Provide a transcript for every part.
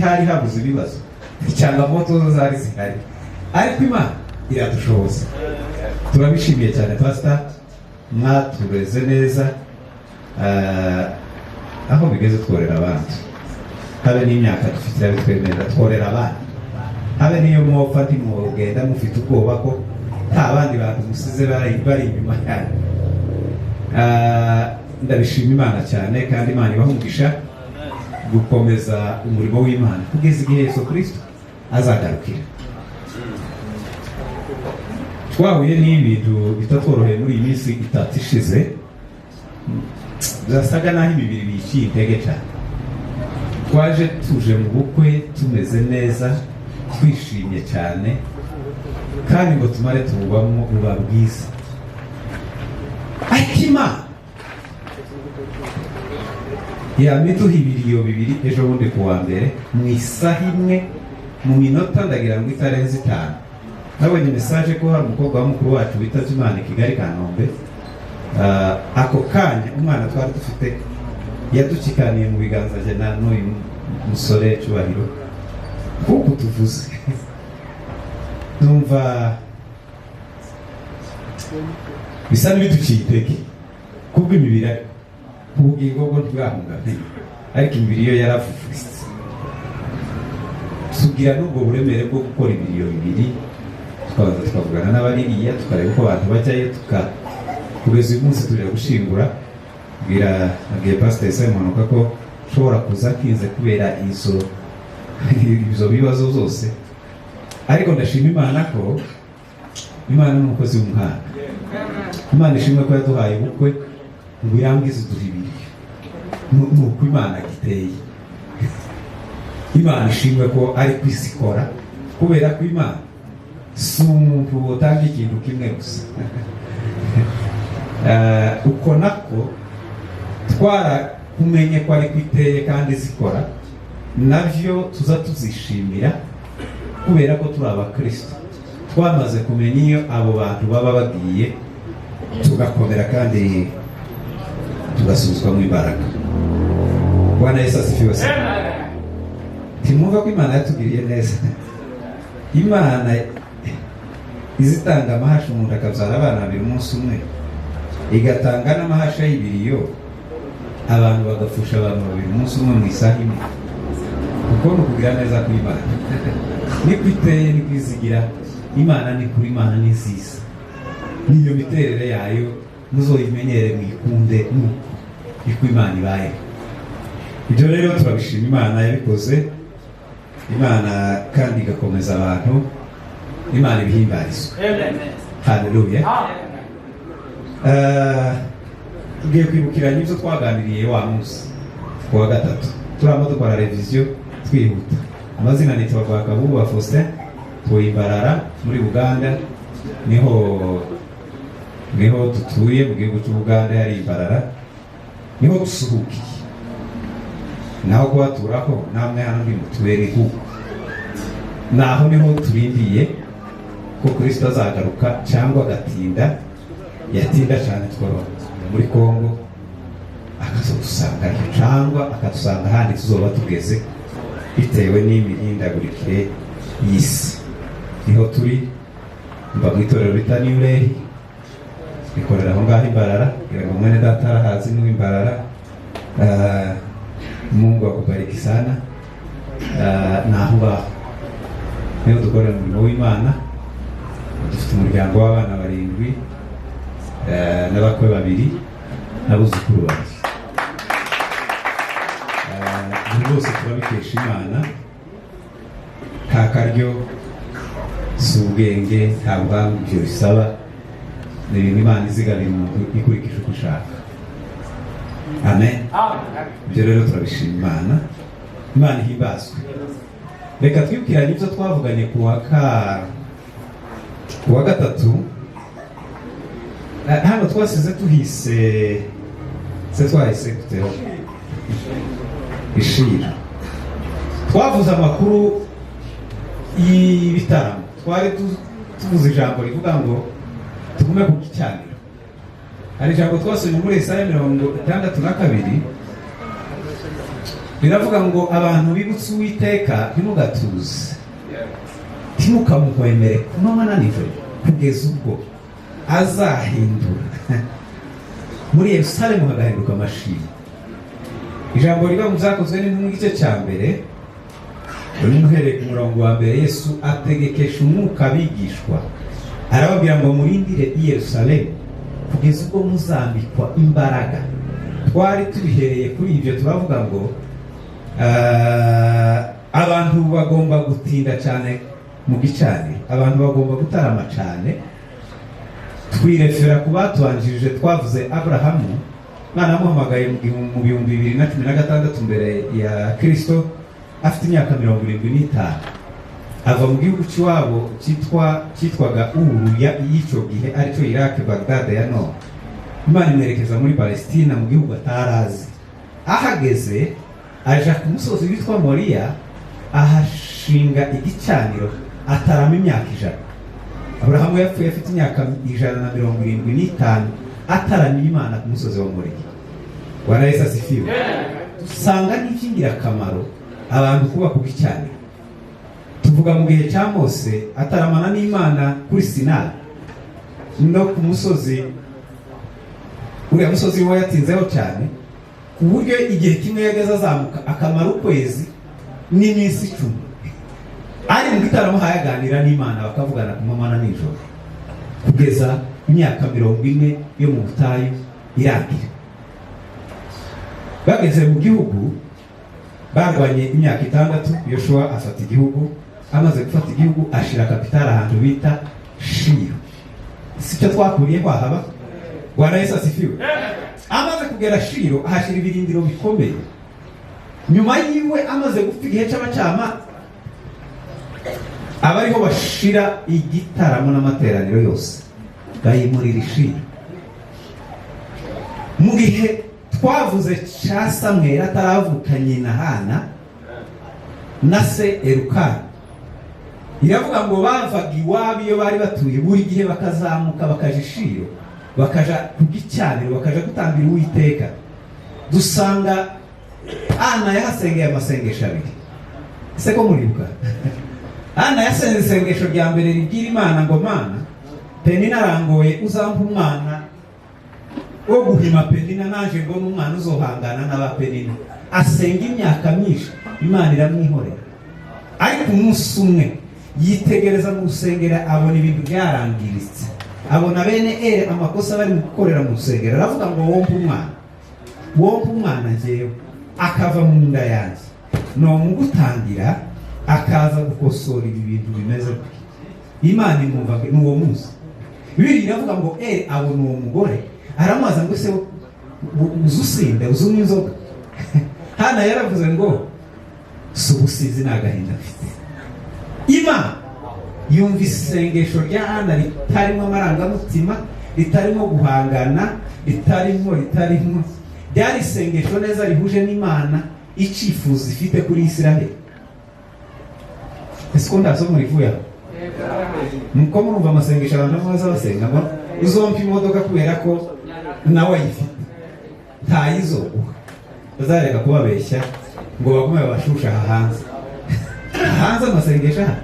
hari habuze ibibazo cyangwa moto zari zihari, ariko Imana iradushoboza. Turabishimiye cyane pastor, mwatureze neza, aho bigeze tworera abandi, habe n'imyaka dufite bitwemerera tworera abandi, habe niyo mwopfa ntimugenda mufite ubwoba ko nta bandi bantu musize bari inyuma yanyu. Ndabishima Imana cyane, kandi Imana ibaha umugisha gukomeza umurimo w'Imana kugeza igihe Yesu Kristo azagarukira. Twahuye n'ibintu bitatworoheye muri iyi minsi itatu ishize, byasaga naho imibiri biciye intege cyane. Twaje tuje mu bukwe tumeze neza, twishimye cyane, kandi ngo tumare tububamo buba bwiza. Ariko Imana yamiduha ibiriyo bibiri ejo bundi kuwa mbere mu isaha imwe mu minota ndagira ngo itarenze 5. Nabonye message ko hari umukobwa wa mukuru wacu bitavye Imana Kigali Kanombe. Ako kanya umwana twari dufite yadukikaniye mu biganza bye na n'uyu musore Cyubahiro, kuko tuvuze numva bisa n'ibiduciye iteke kubwo imibiri ubugingo bwo ntibwahungabanye, ariko imibiri yo yaravufuse. Tugira n'ubwo buremere bwo gukora ibiriyo bibiri, tukabanza tukavugana n'abaririya tukareba uko abantu bajyayo, kugeza uyu munsi turi gushingura. Nabwiye Pastor Simon ko ushobora kuza kinze kubera izo bibazo zose, ariko ndashima Imana ko Imana ni umukozi w'umuhanga. Imana ishimwe ko yaduhaye ubukwe ngo yangize uduhibiri, nuko Imana giteye. Imana ishimwe ko ari kwisikora, kubera ko Imana si umuntu utanga ikintu kimwe gusa. Uko nako twarakumenye ko ari kwiteye kandi zikora, navyo tuza tuzishimira, kubera ko turi abakristo twamaze kumenya iyo abo bantu baba bagiye, tugakomera kandi tugasubizwa mu imbaraga. Bwana Yesu asifiwe sana. Timwumva ko Imana yatugiriye neza. Imana izitanga amahasha umuntu akabyara abana babiri umunsi umwe, igatanga n'amahasha y'ibiriyo abantu bagafusha abantu babiri umunsi umwe mu isaha imwe. Kuko ni ukugira neza ku Imana. Niko iteye, niko izigira. Imana ni kuri, Imana ni nziza. Niyo miterere yayo muzoyimenyere mwikunde, niko Imana ibaye. Ibyo rero turabishima Imana yabikoze, Imana kandi igakomeza abantu, Imana ibihimbarizwa. Haleluya. Tugiye kwibukiranya ibyo twaganiriye wa munsi kuwa gatatu. Turamo dukora revision twihuta. Amazina ni Twakabubu wa Faustin, Imbarara muri Uganda, niho dutuye mu gihugu cy'Uganda, yari Imbarara niho dusuhukiye. Naho kubaturaho namwe hano ndi mutuwere huko, naho niho turindiye ko Kristo azagaruka cyangwa agatinda. Yatinda cyane tworo muri Kongo, akazodusanga cyangwa akadusanga handi tuzoba tugeze, bitewe n'imihindagurikire y'isi. Niho turi mba mu itorero bita New Day, bikorera aho ngaho Imbarara, kugira ngo mwene data arahazi n'Imbarara. Mungu akubariki sana. Naho ngaho niho dukorera umurimo w'Imana. Dufite umuryango w'abana 7, n'abakwe 2 n'abuzukuru 2. Bose turabikesha Imana. Nta karyo, si ubwenge, nta buhanga ibyo bisaba. Ni ibintu Imana izigabira umuntu ikurikije uko ushaka. Amen. Ibyo rero turabishima Imana. Imana ihimbazwe. Reka twibukiranye ibyo twavuganye kuwa gatatu. Hano twasize tuhise twahise kuteho ishira. Twavuze amakuru y'ibitaramo. Twari tuvuze ijambo rivuga ngo tugume ku gicaniro. Hari ijambo twasomye muri Yesaya 62. biravuga ngo abantu bibutse Uwiteka ntimugatuze, ntimukamuhwemere ku manywa na nijoro kugeza ubwo azahindura muri Yerusalemu hagahinduka amashimwe. Ijambo riba mu Byakozwe n'Intumwa igice cya mbere, uhereye ku murongo wa mbere, Yesu ategekesha umwuka abigishwa arababwira ngo murindire i Yerusalemu kugeza ubwo muzambikwa imbaraga. Twari tubihereye kuri ibyo turavuga ngo abantu bagomba gutinda cyane mu gicaniro, abantu bagomba gutarama cyane. Twirefera ku batubanjirije, twavuze Aburahamu, Imana yamuhamagaye mu 2016 mbere ya Kristo afite imyaka 75, ava mu gihugu cy'iwabo cyitwaga Uru y'icyo gihe aricyo Iraq, Baghdad ya none. Imana imwerekeza muri Palestina mu gihugu atarazi. Ahageze aja ku musozi witwa Moriya, ahashinga igicaniro, atarama imyaka 100. Aburahamu yapfuye afite imyaka 175 ataramira Imana ku musozi wa Moriya. Bwana Yesu asifiwe. Usanga n'icy'ingirakamaro abantu kuba ku gicaniro. Tuvuga mu gihe cya Mose ataramana n'Imana kuri Sinai, no ku musozi, uriya musozi we yatinzeho cyane ku buryo igihe kimwe yageze azamuka akamara ukwezi n'iminsi 10 ari mu gitaramo hayaganira n'Imana, bakavugana ku manywa na nijoro kugeza imyaka 40 yo mu butayu irangira. Bageze mu gihugu barwanye imyaka 6, Yoshua afata igihugu. Amaze gufata igihugu ashira kapitali ahantu bita Shilo. Sicyo twakuriye kwahaba. Bwana Yesu asifiwe. Amaze kugera Shilo ahashira ibirindiro bikomeye. Nyuma yiwe amaze gupfa igihe cy'abacama, abariho bashira igitaramo n'amateraniro yose bayimurira Shilo. Mu gihe twavuze cya Samweli ataravukanye na Hana na se Elukana, iravuga ngo bavaga iwabo iyo bari batuye buri gihe bakazamuka bakaja Shilo, bakaja ku gicaniro, bakaja gutambira Uwiteka. Dusanga Hana yahasengeye amasengesho 2. Ese ko muribuka? Hana yasenze isengesho rya mbere ribwira Imana ngo Mana, Penina arangoye, uzampa umwana wo guhima Penina, naje mbona umwana uzohangana n'aba Penina. Asenga imyaka myinshi, Imana iramwihorera. Ariko umunsi umwe yitegereza mu rusengero, abona ibintu byarangiritse, abona bene amakosa bari gukorera mu rusengero. Aravuga ngo wompa umwana njyewe akava mu nda yanjye, no mugutangira akaza gukosora ibi bintu bimeze gutya. Imana imwumva n'uwo munsi. Bibiliya iravuga ngo abona uwo mugore aramubaza ngo se uzusinda uzunywa inzoga? Hana yaravuze ngo subusizi n'agahinda mfite. Imana yumva isengesho rya Hana ritarimo amarangamutima, ritarimo guhangana, ritarimo ryari isengesho neza rihuje n'Imana icyifuzo ifite kuri Isiraheli. Ese ko ndasoma rivuye aho? Nuko murumva amasengesho abantu baza basenga ngo uzompa imodoka kubera ko nawe ayifite, ntayizoguha. Bazareka kubabeshya ngo bagume babashusha hanze amasengesho aha.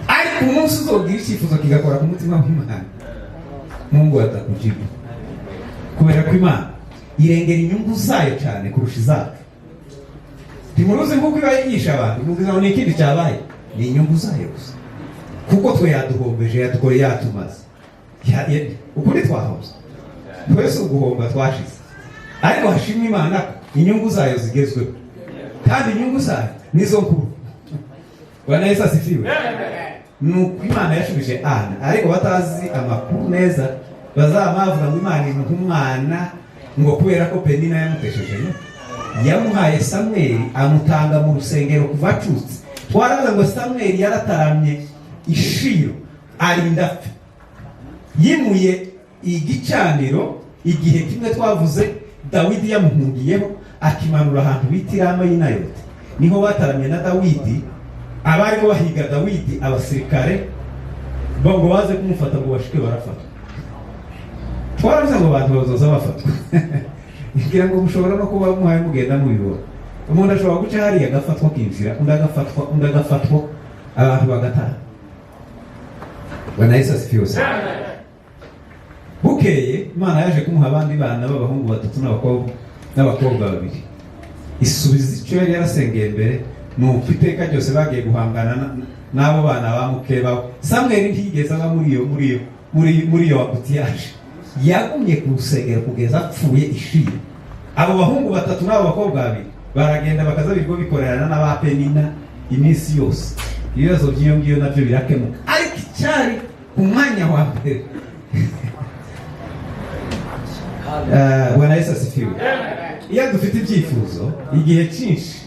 Ariko umunsi uzogira icyifuzo kigakora ku mutima w'Imana, Mungu atakujibu, kubera ko Imana irengera inyungu zayo cyane kurusha izacu. Timuruzi nk'uko iba yigisha abantu, mubwira ni ikindi cyabaye, ni inyungu zayo gusa. Kuko twe yaduhombeje, yadukoreye, yatumaze. Ukuri twahoze. Twese uguhomba twashize. Ariko hashimwe Imana inyungu zayo zigezweho. Kandi inyungu zayo nizo nkuru. Bwana Yesu asifiwe. Nuko Imana yashubije Hana, ariko batazi amakuru neza bazamavuga ngo Imana imuha umwana ngo kubera ko Penina yamutesheje. Yamuhaye Samweli, amutanga mu rusengero kuva acutse. Twaravuga ngo Samweli yarataramye Ishilo arinda apfa. Yimuye igicaniro igihe kimwe twavuze Dawidi yamuhungiyeho, akimanura ahantu bita Rama y'Inayoti. Niho bataramye na Dawidi, abari bahiga Dawidi, abasirikare ngo baze kumufata ngo bashike barafata. Twaravuze ngo abantu bazoza bafatwa. Ngira ngo mushobora no kuba muhaye mugenda mubibona. umuntu ashobora guca hariya agafatwa kinjira undi agafatwa abantu bagataha. Bwana Yesu asifiwe sana. Bukeye Imana yaje kumuha abandi bana b'abahungu 3 n'abakobwa 2. Isubiza icyo yari yarasengeye mbere nuko iteka ryose bagiye guhangana n'abo bana ba Mukeba. Samweli ntiyigeze aba muri iyo abutiyaje, yagumye kurusengera kugeza apfuye ishiye. Abo bahungu 3 n'abo bakobwa 2 baragenda bakaza bigo bikorerana n'abapenina iminsi yose. Ibibazo by'iyo ngiyo nabyo birakemuka, ariko icyari umwanya wa mbere Bwana Yesu asifiwe. Iyo dufite ibyifuzo igihe cyinshi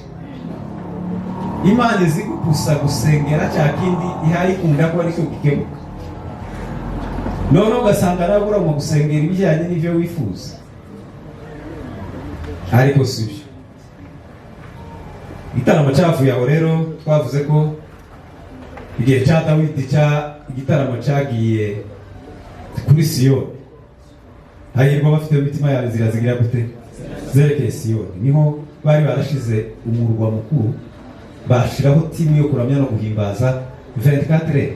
Imana izi gusa gusengera cya kindi ihari kunda ko ari cyo gikemuka. None ugasanga arabura mu gusengera ibijyanye n'ibyo wifuza, ariko sibyo. Igitaramo cyavuye aho rero twavuze ko igihe cya Dawidi igitaramo cyagiye kuri Siyoni. Hahirwa bafite imitima yabo zigira gute zerekeye Siyoni. Niho bari barashize umurwa mukuru, bashiraho timu yo kuramya no guhimbaza 24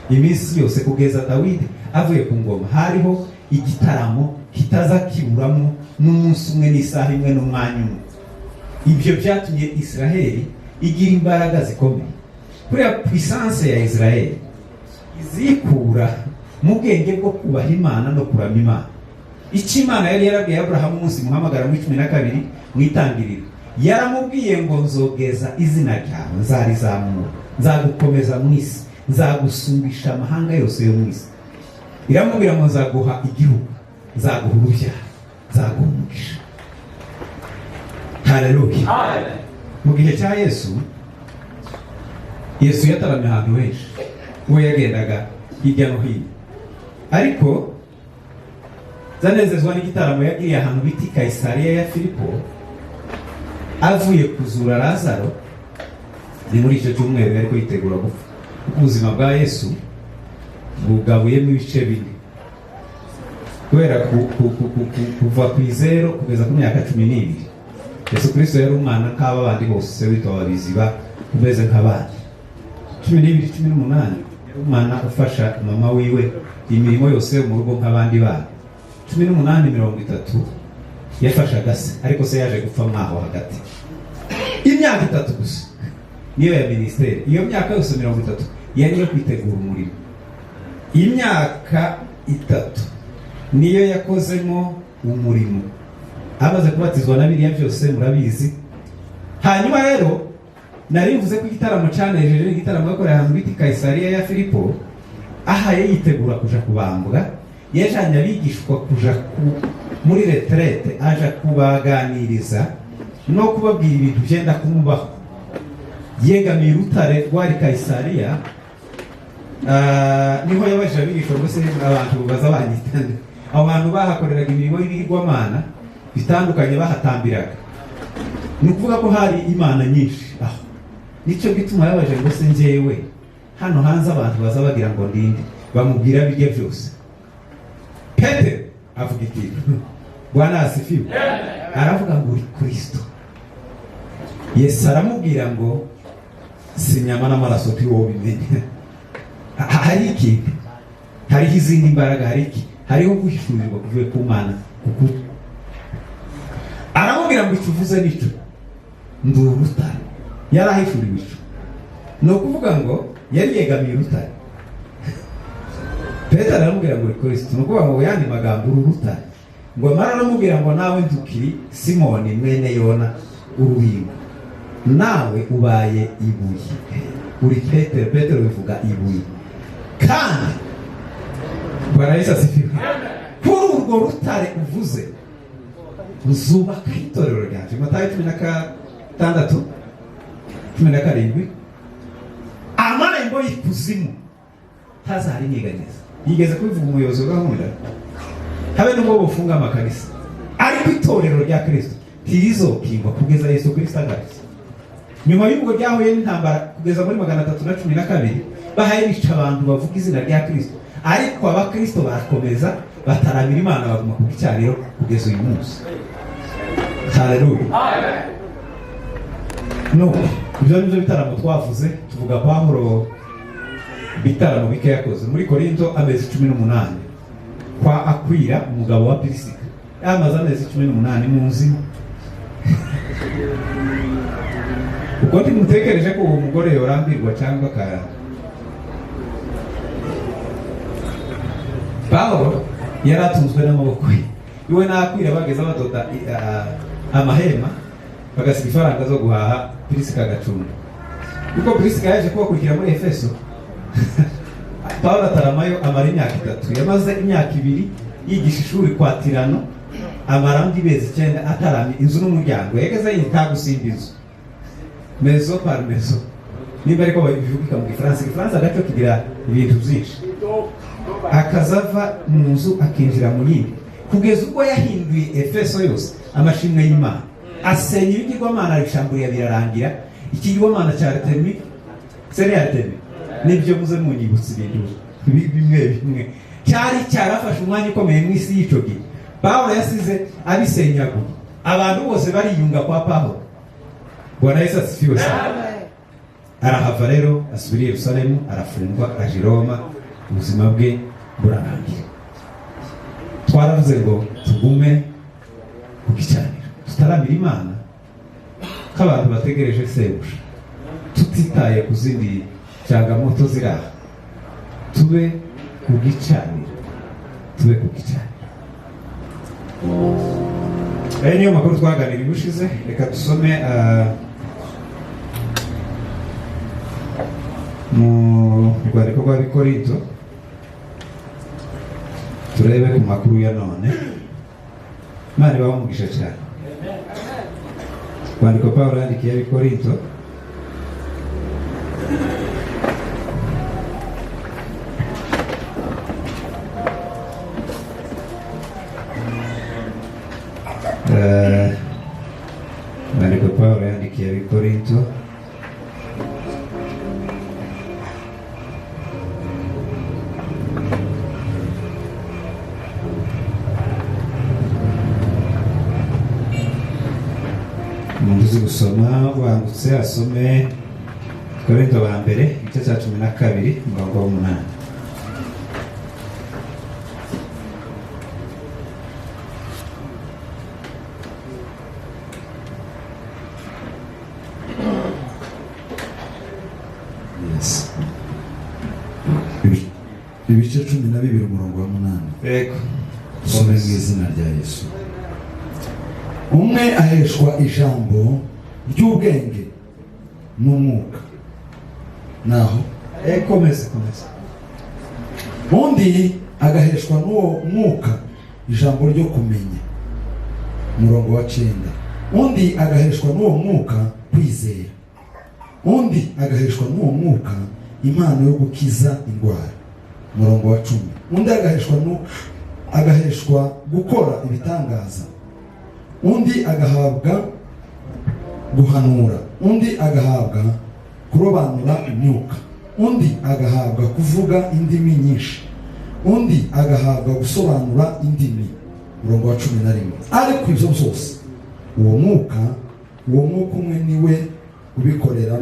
iminsi yose kugeza Dawidi avuye ku ngoma. Hariho igitaramo kitaza kiburamo n'umunsi umwe n'isaha imwe n'umwanya umwe. Ibyo byatumye Israeli igira imbaraga zikomeye. Kuriya puissance ya Israeli izikura mu bwenge bwo kubaha Imana no kuramya Imana. Icyo Imana yari yarabwiye Abrahamu umunsi muhamagara mu 12 mu itangiriro, yaramubwiye ngo nzogeza izina ryawe, nzarizamura, nzagukomeza mu isi, nzagusumbisha amahanga yose yo mu isi. Iramubwira ngo nzaguha igihugu, nzaguha urubyaro, nzaguha umugisha. Haleluya. Mu gihe cya Yesu yataramye ahantu henshi, we yagendaga hirya no hino, ariko zanezezwa n'igitaramo yagiriye ahantu biti Kaisariya ya Filipo avuye kuzura Lazaro. Ni muri icyo cyumweru ariko yitegura gupfa. Ubuzima bwa Yesu bugabuyemo ibice bine, kubera kuva ku 0 kugeza ku myaka 12. Yesu Kristo yari umwana nk'aba bandi bose witwa biziba umeze nk'abandi. 12 18 umwana ufasha mama wiwe imirimo yose mu rugo nk'abandi bana. 18 30 yafashaga se, ariko se yaje gupfa mwaho hagati. Imyaka 3 gusa niyo ya ministeri. Iyo myaka yose 30 yari yo kwitegura umurimo. Imyaka 3 niyo yakozemo umurimo. Amaze kubatizwa na biriya byose murabizi. Hanyuma rero narivuze ko igitaramo cyanejeje, igitaramo yakoreye ahantu biti Kaisariya ya Filipo, aha yitegura kuja kubambwa. Yajanye abigishwa kuja muri retraite, aja kubaganiriza no kubabwira ibintu byenda kumubaho. Yegamiye urutare rwari Kaisariya. Niho yabaje abigishwa bose abantu baza banyitana. Abantu bahakoreraga imirimo y'ibigirwamana bitandukanye, bahatambiraga. Ni ukuvuga ko hari imana nyinshi aho. Nicyo gituma yabaje ngo se njyewe hano hanze abantu baza bagira ngo ndinde, bamubwira bijye byose. Petero avuga ikintu, Bwana asifiwe. Aravuga ngo uri Kristo. Yesu aramubwira ngo si nyama n'amaraso turi wowe bimenye. Hari ikintu, hariho izindi mbaraga, hariho guhishurirwa kuvuye ku Mana kuko aramubwira ngo icuvuze nico ndi urutare. Yarahishuriwe ico, ni ukuvuga ngo yari yegamiye urutare. Petero aramubwira ngo uri Kristo, ni ukuvuga ngo yandi magambo uri urutare. Ngo amara aramubwira ngo nawe ndukiri Simoni mwene Yona urubingo, nawe ubaye ibuye. Uri Petero. Petero bivuga ibuye. Kandi Bwana Yesu asifiwe. Kuri urwo rutare uvuze uzubaka itorero ryanjye. Matayo 16 17. Amarembo y'ikuzimu ntazarinyeganyeza. Yigeze kubivuga umuyobozi wa gahunda, habe n'ubwo bufunga amakanisa, ariko itorero rya Kristo tirizokingwa kugeza Yesu Kristo agarutse. Nyuma y'ubwo ryahuye n'intambara kugeza muri 312 bahaye bica abantu bavuga izina rya Kristo, ariko abakristo barakomeza bataramira Imana baguma ku cyariro kugeza uyu munsi. Haleluya. no ibyo nibyo bitaramo twavuze. Tuvuga Pawulo bitaramo bike yakoze muri Korinto amezi 18 kwa Akwila umugabo wa Pirisika amaze amezi 18 mu nzima. Uko ntimutekereje ko uwo mugore yorambirwa cyangwa ka Pawulo yaratunzwe n'amaboko ye. Iwe na Akwila bageze badoda amahema bagasiga ifaranga zo guhaha Pirisika agacunga. Uko Pirisika yaje kubakurikira muri Efeso, Pawulo ataramayo amara imyaka 3. Yamaze imyaka 2 yigisha ishuri kwa Tirano, amara ndi bezi 9 ataramye inzu n'umuryango. Yegeze yita gusimba inzu mezo par mezo. Niba ariko babivuga mu Gifaransa gato kigira ibintu byinshi. Akazava mu nzu akinjira mu yindi kugeza ubwo yahinduye Efeso yose amashimwe y'Imana. Asenya ibigirwamana arishamburiye birarangira. Ikigirwamana cya Artemi nibyo muze munyibutsa ibintu bimwe cyari cyarafashe umwanya ukomeye mu isi y'ico gihe. Pawulo yasize abisenyaguye, abantu bose bariyunga kwa Pawulo. Bwana Yesu asifiwe sana. Arahava rero asubira i Yerusalemu, arafungwa, aje i Roma, ubuzima bwe burarangira. Twaravuze ngo tugume ku gicaniro, tutaramira Imana nk'abantu bategereje sebuja, tutitaye ku zindi changamoto ziraha. Tube ku gicaniro, tube ku gicaniro. Niyo makuru twaganira ibushize. Reka dusome mu rwandiko rw'Abikorinto, turebe ku makuru ya none. Imana ibamugisha cyane. Rwandiko Pawulo yandikiye Abikorinto, rwandiko Pawulo yandikiye Abikorinto uzi gusoma wandutse asome Korinto ba mbere igice cya 12 umurongo wa 8. Yes. Ibice 12 umurongo wa 8. Yego. Some mu izina rya Yesu. Umwe aheshwa ijambo ry'ubwenge n'umwuka. Naho komeza. undi agaheshwa n'uwo mwuka ijambo ryo kumenya. Umurongo wa 9. Undi agaheshwa n'uwo mwuka kwizera. Undi agaheshwa n'uwo mwuka impano yo gukiza indwara. Umurongo wa 10. Undi agaheshwa gukora ibitangaza. Undi agahabwa guhanura. Undi agahabwa kurobanura imyuka. Undi agahabwa kuvuga indimi nyinshi. Undi agahabwa gusobanura indimi. Umurongo wa 11. Ariko ibyo byose uwo mwuka umwe niwe ubikorera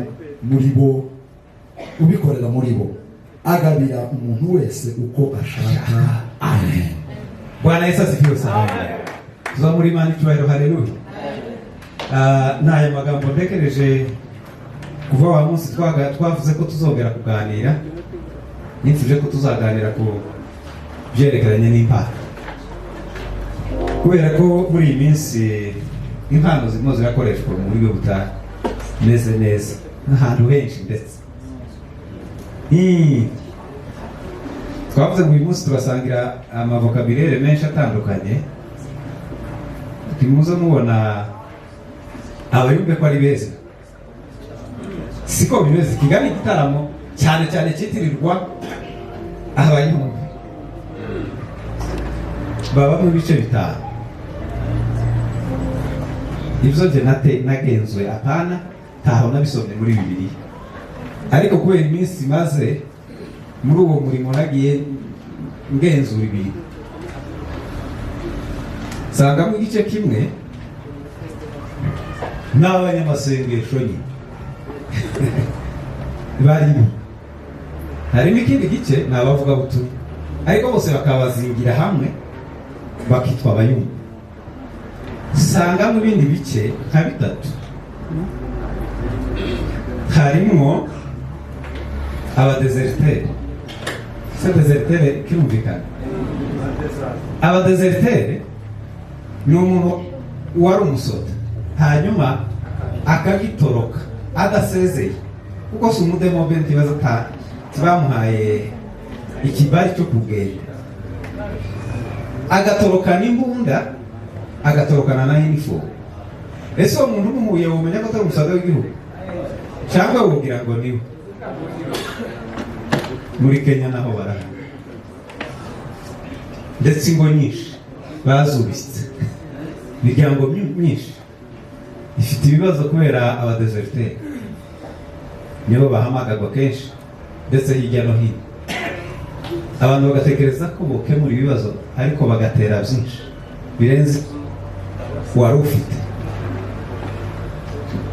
muri bo agabira umuntu wese uko ashaka. Amen. Bwana Yesu asifiwe sana. Tuzamuri Imana icyubahiro. Haleluya. N'aya magambo ntekereje kuva wa munsi twavuze ko tuzongera kuganira. Nifuje ko tuzaganira ku byerekeranye n'impano, kubera ko muri iyi minsi impano zirimo zirakoreshwa mu buryo butameze neza n'ahantu henshi. Ndetse twavuze ngo uyu munsi turasangira amavokabulere menshi atandukanye. Timuze mubona abayumve ko ari beza, siko bimeze. Kigali igitaramo cyane cyitirirwa abayumve baba mu bice bitanu. Ibyo je nagenzwe apana taho nabisomye muri Bibiliya, ariko kubera iminsi maze muri uwo murimo nagiye ngenzura ibintu, sanga mu gice kimwe n'abanyamasengesho nyine barimo. Harimo ikindi gice ni abavuga butumwa, ariko bose bakabazingira hamwe bakitwa abayumva. Sanga mu bindi bice nka bitatu harimo abadeserteri. Se deserteri kirumvikana. Abadeserteri ni umuntu wari umusoda hanyuma akagitoroka adasezeye, kuko si umudemobe ntibaza bamuhaye ikibari cyo kugenda, agatorokana imbunda, agatorokana na uniform. Ese uwo muntu umuhuye wumenya ko atari umusoda w'igihugu cyangwa wubwira ngo niwe? Muri Kenya naho barahari, ndetse ingo nyinshi bazubitse, imiryango myinshi ifite ibibazo kubera abadeserteri nibo bahamagarwa kenshi, ndetse hirya no hino abantu bagatekereza ko bokemura ibibazo, ariko bagatera byinshi birenze wari ufite.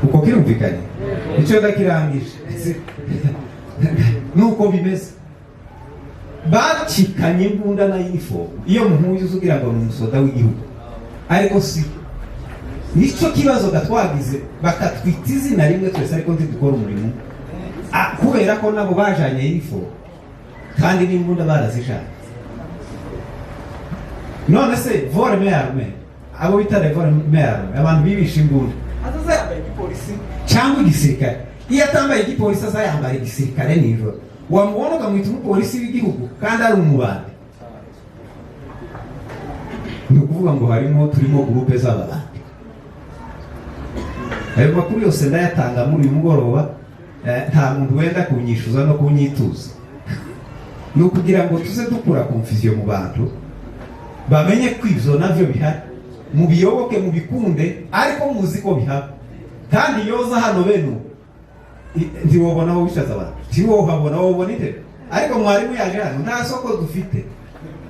Uko kirumvikanye icyo ndakirangije nuko bimeze. Bacikanye imbunda na uniform, iyo muhuye uzugira ngo ni umusoda w'igihugu, ariko si nicyo kibazo gatwagize, bakatwita izina rimwe twese ariko ntidukora umurimo, kubera ko nabo bajanye uniform kandi n'imbunda barazijanye. None se vorme arme, abo bitare vorme arme, abantu bibisha imbunda azaza yambaye igipolisi cyangwa igisirikare. Iyo atambaye igipolisi azayambara igisirikare nijoro, wamubona ukamwita umupolisi w'igihugu kandi ari umubandi. Ni ukuvuga ngo turimo gurupe z'ababandi. Ayo makuru yose ndayatanga muri uyu mugoroba, nta muntu wenda kunyishuza no kunyituza. Ni ukugira ngo tuze dukura confusion mu bantu, bamenye ko ibyo navyo bihari, mubiyoboke mubikunde, ariko muzi ko bihari. Kandi yoza hano beno ntiwobona aho wishaza abantu, ntiwohabona aho ubona ite. Ariko mwarimu yaje hano, nta soko dufite.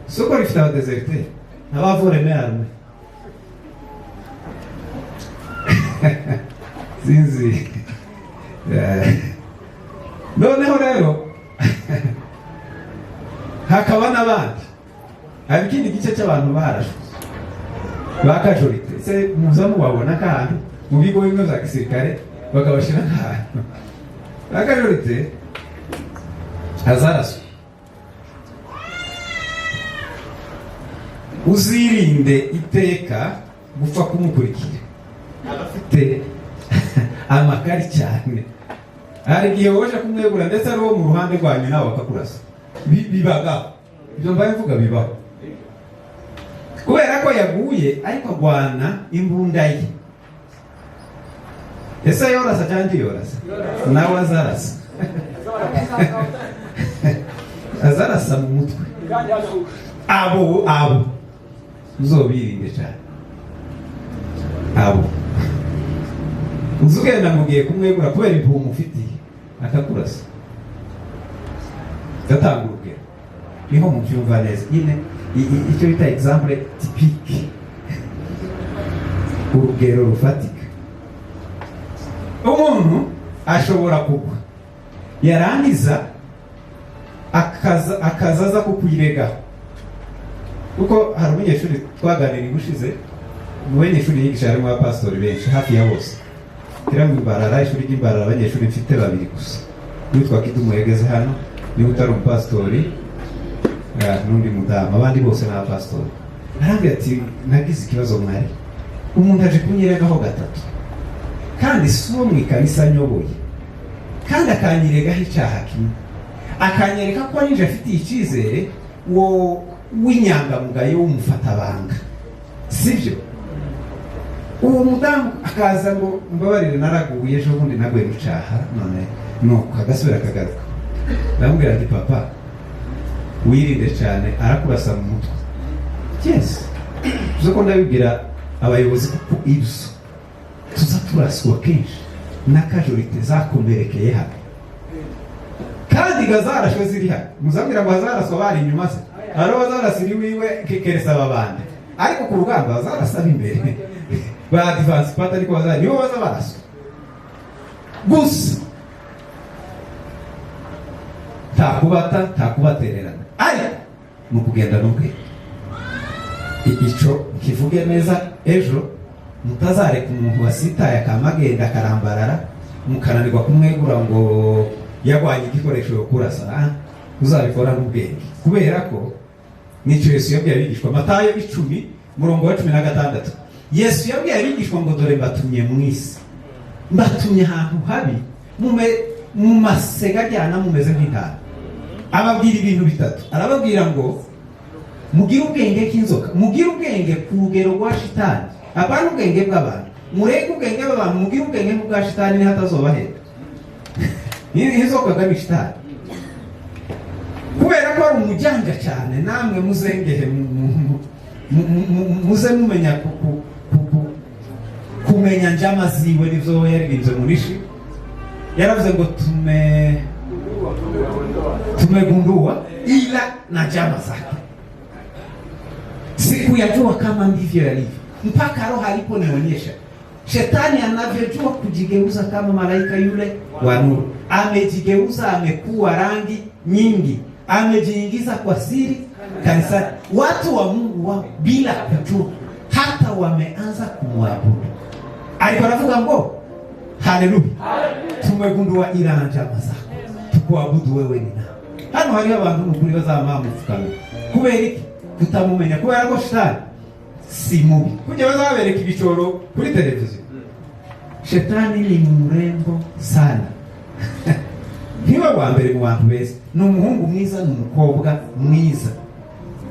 Soko rifite abadeserteri n'abavureme arme. Sinzi. Noneho rero hakaba n'abandi, hari ikindi gice cy'abantu barashwe bakajorite. Se muza mubabona kandi mu bigo bimwe bya gisirikare bakabashira nk'ahantu bakajorite azaraswe. Uzirinde iteka gupfa kumukurikira, abafite amakari cyane. Hari igihe woje kumwegura ndetse ari wo mu ruhande rwanyu nawe bakakurasa. Bibaga ibyo mbaye mvuga bibaho, kubera ko yaguye ariko agwana imbunda ye. Ese yorasa cyangwa yorasa? Nawe azarasa. Azarasa mu mutwe. Abo uzobirinde cyane. Abo uzugenda mugiye kumwegura kubera impumu mufitiye akakurasa, gatanga urugero. Niho mubyumva neza nyine icyo bita example typique, urugero rufatika. Umuntu ashobora kugwa yarangiza akazaza kukwirega, kuko hari umunyeshuri twaganiriye ushize, mu banyeshuri yigisha harimo abapasitori benshi hafi ya bose. Kira mu Mbarara, ishuri ry'Imbarara abanyeshuri mfite babiri gusa, witwa Kidumu yageze hano, niwe utari umupasitori, n'undi mudamu, abandi bose ni abapasitori. Arambwira ati nagize ikibazo mwari, umuntu aje kunyiregaho gatatu kandi si uwo mu ikanisa nyoboye, kandi akanyiregaho icyaha kimwe, akanyereka ko ninje afitiye icyizere wo w'inyangamugayo w'umufatabanga, sibyo? Uwo mudamu akaza ngo mbabarire naraguye ejo bundi naguye mu cyaha, none nuko agasubira akagaruka. Ndamubwira ati papa wirinde cyane arakurasa mu mutwe. Yes, uko ndabibwira abayobozi kuko ibyo tuza turaswa kenshi n'akajorite zakomerekeye hano, kandi gazarashwe ziri hano. Muzambwira ngo hazaraswa bari inyuma se, hari bazarasiri wiwe kekeresa babande, ariko ku rugamba bazarasa imbere ba advance pata ariko bazari nibo baza baraswa gusa. ntakubata ntakubatererana, ariko ni ukugenda n'ubwenge. Ico kivuge neza, ejo mutazareka umuntu wasitaye akamagenda akarambarara mukananirwa kumwegura ngo yagwanye igikoresho yo kurasa. Uzabikora n'ubwenge, kubera ko nico Yesu yabwiye abigishwa. Matayo 10:16, Yesu yabwiye abigishwa ngo dore mbatumye mu isi, mbatumye ahantu habi, mu masega ajyana mumeze nk'intama. Ababwira ibintu bitatu. Arababwira ngo mugire ubwenge k'inzoka, mugire ubwenge ku rugero rwa shitani, apana ubwenge bw'abantu. Mureke ubwenge bw'abantu, mugire ubwenge bwa shitani, ni hatazobahera. Inzoka ga shitani, kubera ko ari umujyanja cyane. Namwe muzengehe muze mumenya kumenya njama ziwe. Nivyo yaririmbye Murishi, yaravuze ngo tumegundua ila na njama zake sikuyajua kama ndivyo yalivyo, mpaka roho aliponionyesha shetani anavyojua kujigeuza kama malaika yule wa nuru. Amejigeuza, amekuwa rangi nyingi, amejiingiza kwa siri kanisani. Watu wa Mungu wao bila kujua hata wameanza kumwabudu. Aliparavuga ngo haleluya, tumegundua ila na njama zako, tukuabudu wewe ni nani. Hano hari abantu mukuri bazamamufukana kubera iki? Tutamumenya, kubera ko shitani si mubi. Kujya bazabereka ibicoro kuri televiziyo, shetani ni murembo sana. Niba wa mbere mu bantu beza, ni umuhungu mwiza, ni umukobwa mwiza,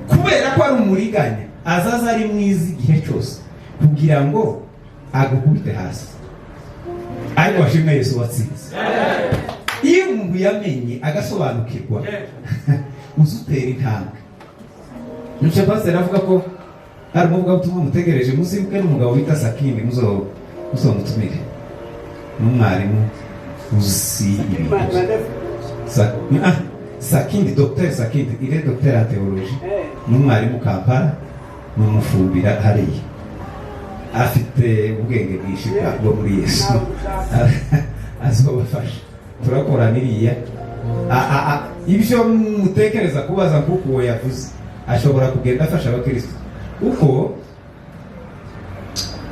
kubera ko ari umuriganya. Azaza ari mwiza igihe cyose kugira ngo agukubite hasi, ariko washimwe Yesu watsinze. Iyo umuntu yamenye agasobanukirwa uzutera intambwe. Nuce pastor avuga ko hari umugabo utumwa mutegereje, muzibuke n'umugabo wita Sakindi, muzomutumire n'umwarimu uzi ibintu. Sakindi, Dr. Sakindi, il est docteur en théologie, n'umwarimu Kampala, n'umufumbira hariya, afite ubwenge bwinshi bwo muri Yesu. Azobafasha, turakora niriya. Ibyo mutekereza kubaza kuko uwo yavuze ashobora kugenda afasha abakristo, uko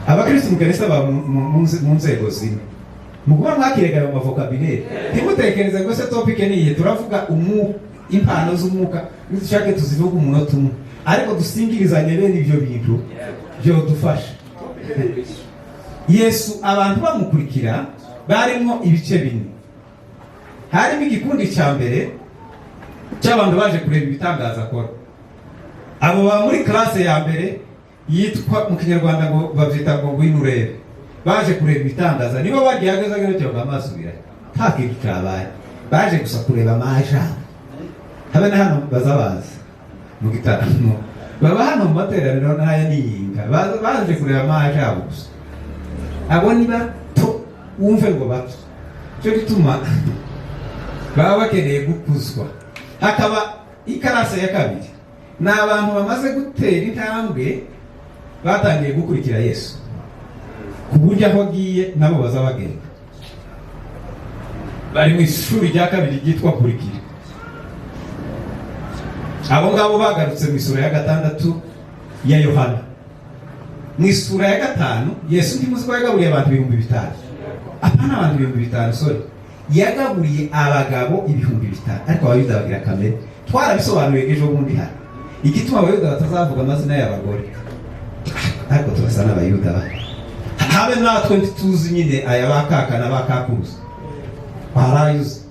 abakristo mukanisa ba mu nzego zimwe mukuba mwakirega mu vocabulaire. Ntimutekereze ngo se topic niye turavuga impano z'umwuka, nishake tuzivuga umunota umwe, ariko dusingirizanye bene ibyo bintu byo dufasha. Yesu abantu bamukurikira barimo ibice bine. Harimo igikundi cya mbere cy'abantu baje kureba ibitangaza akora. Abo ba muri classe ya mbere yitwa mu Kinyarwanda ngo bavyita ngo winurebe, baje kureba ibitangaza. Nibo bagiye ageze cyo bamasubira nta kintu cyabaye, baje gusa kureba amajambo. Habe na hano bazabaza mu gitaramo, baba hano mu materaniro n'aya niyinga, baje kureba amajambo gusa. Abo ni bato wumve ngo bato, cyo gituma baba bakeneye gukuzwa. Hakaba ikarase ya kabiri, ni abantu bamaze gutera intambwe, batangiye gukurikira Yesu ku buryo aho agiye nabo bazabagenda. Bari mu ishuri rya kabiri ryitwa kurikira. Abo ngabo bagarutse mu isura ya 6 ya Yohana. Mu isura ya 5 Yesu ndimuzi ko yagaburiye abantu 5,000. Apana abantu 5,000, sorry, yagaburiye abagabo 5,000, ariko abayuda bagira kamere. Twarabisobanuye ejo bundi hano igituma abayuda batazavuga amazina y'abagore, ariko turasa n'abayuda. Habe natwe tuzi nyine aya bakaka na bakakuruza barayuze.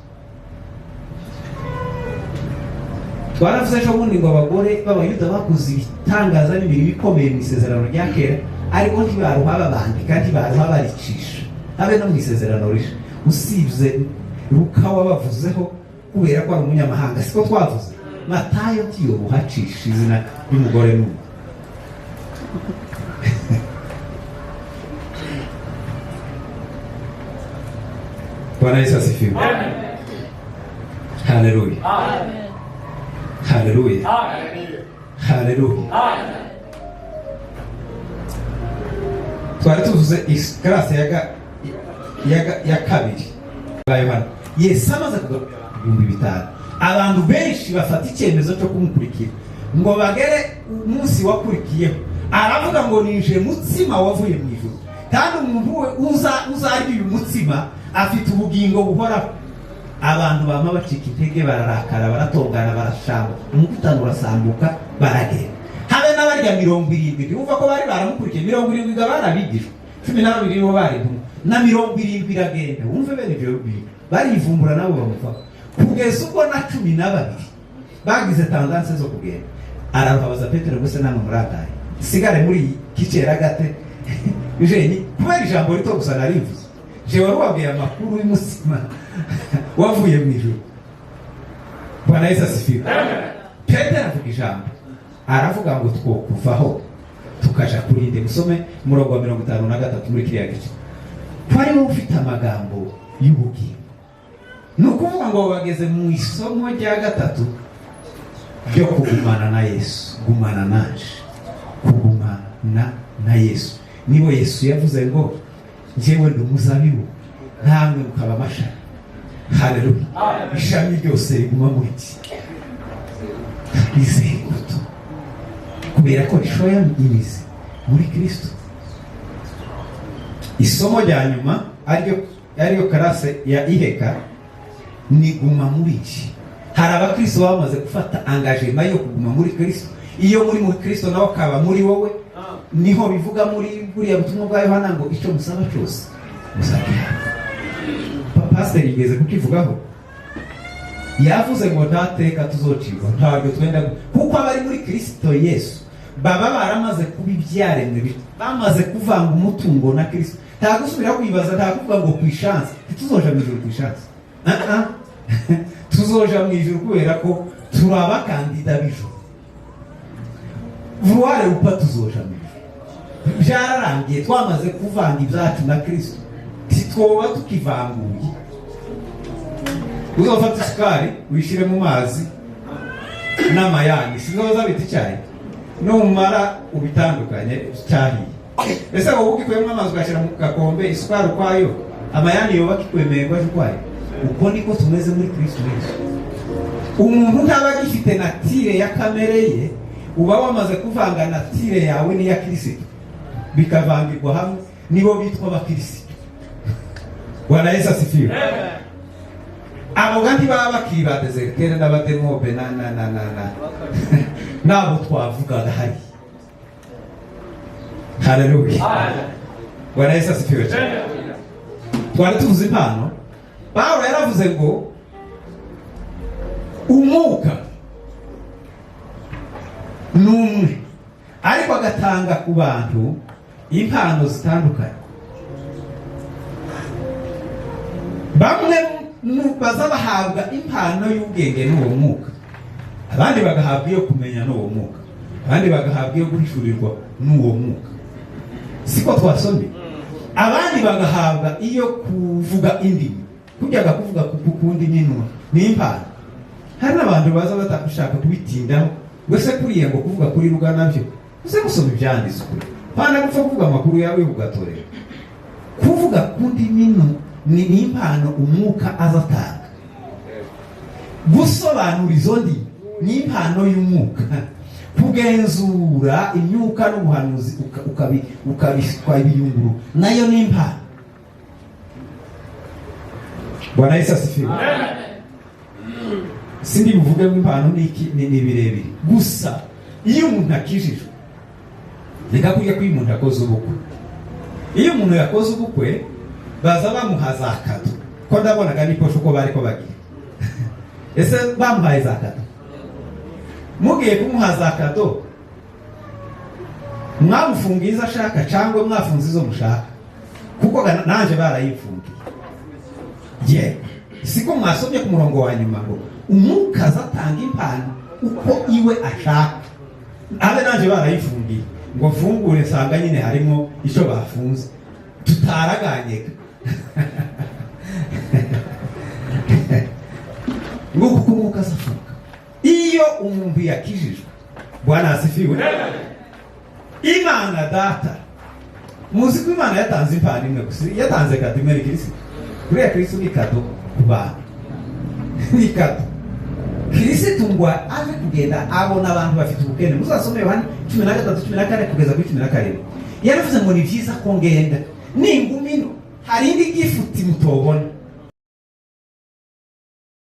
Twaravuze ejo bundi ngo abagore b'abayuda bakuze ibitangaza n'ibintu bikomeye mu isezerano rya kera, ariko ntibaruha babandika, ntibaruha baricisha. Habe no mu isezerano risha, usibye Luka wabavuzeho kubera ko ari umunyamahanga, siko twavuze. Matayo tiyo buhacisha izina y'umugore n'ubu. Bwana Yesu asifiwe. Haleluya. Amen. Haleluya. Amen. Haleluya. Amen. Twari tuvuze ikarase ya kabiri ba Yohana. Yesu amaze kugaruka 5,000. abantu benshi bafata icyemezo cyo kumukurikira ngo bagere umunsi wakurikiyeho aravuga ngo ninje mutsima wavuye mu ijuru, kandi umuntu we uzarya uyu mutsima afite ubugingo buhoraho. Abantu bama bacika intege, bararakara, baratongana, barashamba, umukutano urasambuka, baragenda. Habe n'abarya 70, wumva ko bari baramukurikiye 70 barabigishwa, 12 bo bari na 70 iragenda. Wumve bene ibyo barivumbura nabo bamufa, kugeza ubwo na 12 bagize tendanse zo kugenda. Arababaza Petero, gusa namwe murataye sigare muri kicera gate Eugenie, kubera ijambo rito gusa narivuze, je wari wabwiye amakuru y'umusima wavuye mu ijuru. Bwana Yesu asifiwe. Petero avuga ijambo, aravuga ngo twokuvaho tukaja kurinde. Musome murongo wa 53 muri kiriya gice. Twari ufite amagambo y'ubugingo. Nukuvuga ngo bageze mu isomo rya gatatu ryo kugumana na Yesu, gumana naje, kugumana na Yesu. Nibo Yesu yavuze ngo njyewe ndi umuzabibu, namwe mukaba amashami. Haleluya. Ishami ryose riguma muri iki izeye imbuto, kubera ko rishoya imizi muri Kristo. Isomo rya nyuma ariyo karase ya iheka ni guma muri iki. Hari abakristo bamaze gufata engagement yo kuguma muri Kristo. Iyo muri Kristo nawe akaba muri wowe, niho bivuga muri buriya butumwa bwa Yohana ngo icyo musaba cyose musabe. Pastor yigeze kukivugaho, yavuze ngo ntateka tuzocirwa, ntabwo twenda, kuko abari muri Kristo Yesu baba baramaze kuba ibyaremwe, bamaze kuvanga umutungo na Kristo. Nta gusubira kwibaza, nta kuvuga ngo kwishanse tuzoja mu ijuru kwishanse. Tuzoja mu ijuru kubera ko turaba kandida bijuru. Vuware upa tuzoja mu ijuru. Byararangiye, twamaze kuvanga ibyacu na Kristo. Titwoba tukivanguye. Uzofata isukari wishire mu mazi n'amayani, sizoza biti cyayi, numara ubitandukanye cyahiye. Ese wowe ukikwemwa amazi ugashira mu gakombe isukari kwayo, amayani yoba kikwemerwa kwayo. Uko niko tumeze muri Kristo Yesu. Umuntu ntaba agifite natire ya kamere ye, uba wamaze kuvanga natire yawe n'iya Kristo, bikavangirwa hamwe, nibo bitwa abakristo. Bwana Yesu asifiwe. Abo gandi baba bakiba desertere n'abademobe na nabo twavugaga hari. Haleluya. Bwana Yesu asifiwe. Twari tuvuze impano. Pawulo yaravuze ngo umwuka n'umwe, ariko agatanga ku bantu impano zitandukanye. Bamwe baza bahabwa impano y'ubwenge n'uwo mwuka, abandi bagahabwa iyo kumenya n'uwo mwuka, abandi bagahabwa iyo guhishurirwa n'uwo mwuka. Siko twasomye. Abandi bagahabwa iyo kuvuga indimi, kujyaga kuvuga kukundi n'intumwa n'impano. Hari n'abantu baza batakushaka kubitindaho, wese kuriye ngo kuvuga kuri ruga nabyo uze gusoma ibyanditswe, pana gupfa kuvuga amakuru yawe ugatorera. Kuvuga kundi ni impano umwuka azatanga. Gusobanura izo ndimi ni impano y'umwuka. Kugenzura imyuka n'ubuhanuzi ukabikwa ibiyunguru nayo ni impano. Bwana Yesu asifiwe. Sindi buvuge impano ni birebire. Gusa iyo umuntu akijijwe, reka kujya kuri umuntu akoze ubukwe. Iyo umuntu yakoze ubukwe baza bamuha zakado, ko ndabonaga niposho ko bari ko bagira. Ese bamuhaye zakado, mugiye kumuha zakado mwamufungiza ashaka cyangwa mwafunze izo mushaka? Kuko nanje barayifungiye. Siko mwasomye ku murongo wa nyuma ngo umwuka azatanga impano uko iwe ashaka. Abe nanje barayifungiye ngo fungure sanga nyine harimo icyo bafunze, tutaraganyeka. Ngo kuko umwuka azafunga iyo umuntu yakijijwe. Bwana asifiwe. Imana data, muzi ko Imana yatanze impano imwe gusa, yatanze kado imwe Kristo. Kuriya Kristo ni kado ku bantu. Ni kado. Kirisitu ngo aje kugenda abona abantu bafite ubukene. Muzasome Yohana 13:14 kugeza kuri 17. Yaravuze ngo ni byiza ko ngenda ningumino hari indi gifuti mutobona